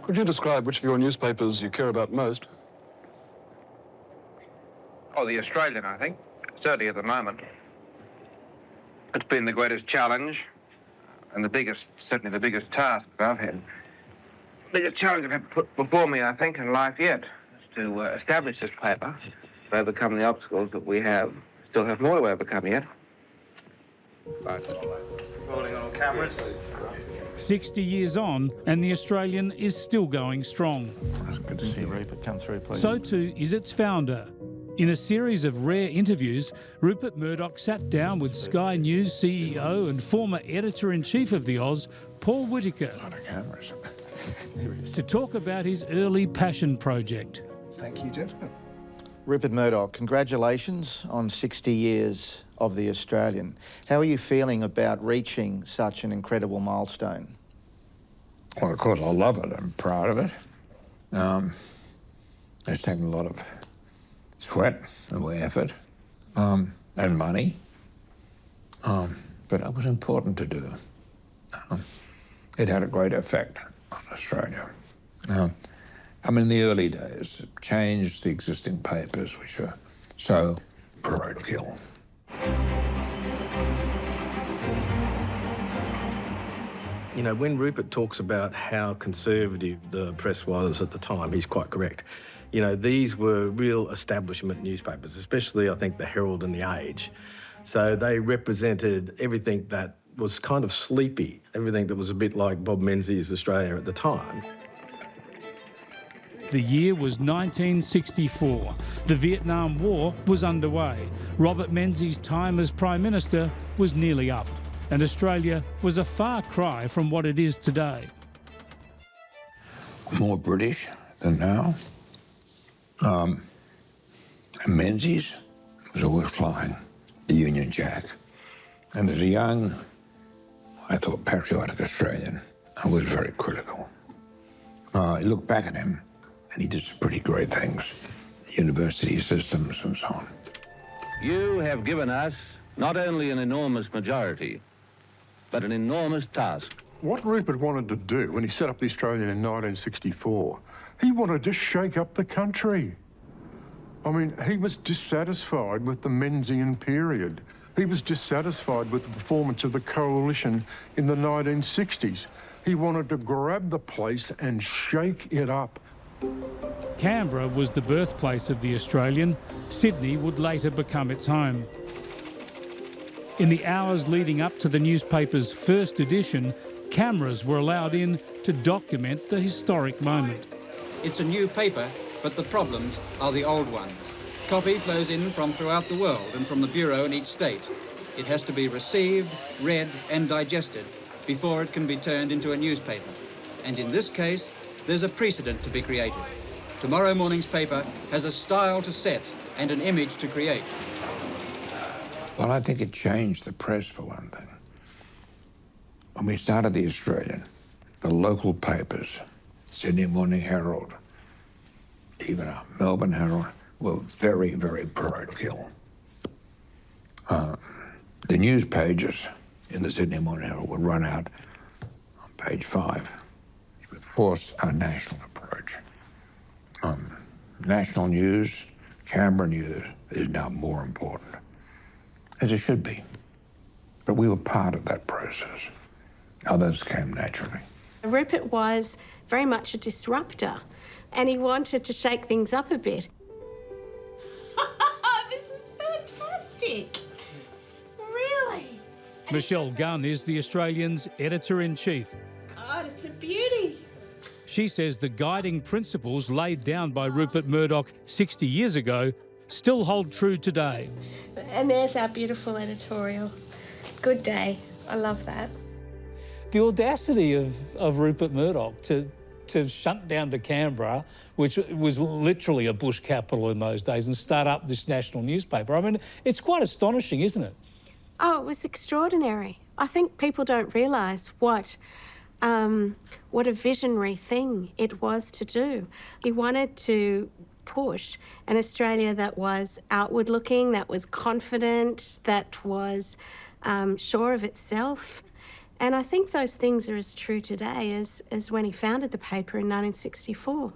Could you describe which of your newspapers you care about most? Oh, the Australian, I think. Certainly at the moment. It's been the greatest challenge and certainly the biggest task that I've had. The biggest challenge I've had put before me, I think, in life yet, is to establish this paper, to overcome the obstacles that we still have more to overcome yet. Rolling on all cameras. 60 years on, and the Australian is still going strong. That's good to see Rupert come through, please. So too is its founder. In a series of rare interviews, Rupert Murdoch sat down with Sky News CEO and former editor-in-chief of the Oz, Paul Whittaker, A lot of cameras. to talk about his early passion project. Thank you, gentlemen. Rupert Murdoch, congratulations on 60 years of the Australian. How are you feeling about reaching such an incredible milestone? Well, of course, I love it. I'm proud of it. It's taken a lot of sweat and effort and money, but it was important to do. It had a great effect on Australia. In the early days, it changed the existing papers, which were so parochial. You know, when Rupert talks about how conservative the press was at the time, he's quite correct. You know, these were real establishment newspapers, especially, I think, the Herald and the Age. So they represented everything that was kind of sleepy, everything that was a bit like Bob Menzies' Australia at the time. The year was 1964. The Vietnam War was underway. Robert Menzies' time as Prime Minister was nearly up, and Australia was a far cry from what it is today. More British than now. Menzies was always flying the Union Jack. And as a young, I thought, patriotic Australian, I was very critical. You look back at him, and he did some pretty great things, university systems and so on. You have given us not only an enormous majority, but an enormous task. What Rupert wanted to do when he set up the Australian in 1964, he wanted to shake up the country. I mean, he was dissatisfied with the Menzian period. He was dissatisfied with the performance of the coalition in the 1960s. He wanted to grab the place and shake it up. Canberra was the birthplace of the Australian. Sydney would later become its home. In the hours leading up to the newspaper's first edition, cameras were allowed in to document the historic moment. It's a new paper, but the problems are the old ones. Copy flows in from throughout the world and from the bureau in each state. It has to be received, read and digested before it can be turned into a newspaper. And in this case, there's a precedent to be created. Tomorrow morning's paper has a style to set and an image to create. Well, I think it changed the press, for one thing. When we started the Australian, the local papers, Sydney Morning Herald, even our Melbourne Herald, were very, very parochial. The news pages in the Sydney Morning Herald would run out on page 5. It would force a national approach. National news, Canberra news, is now more important, as it should be. But we were part of that process. Others came naturally. Rupert was very much a disruptor, and he wanted to shake things up a bit. This is fantastic. Really? Michelle Gunn is the Australian's editor-in-chief. God, it's a beauty. She says the guiding principles laid down by Rupert Murdoch 60 years ago still hold true today. And there's our beautiful editorial. Good day. I love that. The audacity of Rupert Murdoch to shut down the Canberra, which was literally a bush capital in those days, and start up this national newspaper. I mean, it's quite astonishing, isn't it? Oh, it was extraordinary. I think people don't realise what a visionary thing it was to do. He wanted to push an Australia that was outward-looking, that was confident, that was sure of itself, And I think those things are as true today as when he founded the paper in 1964.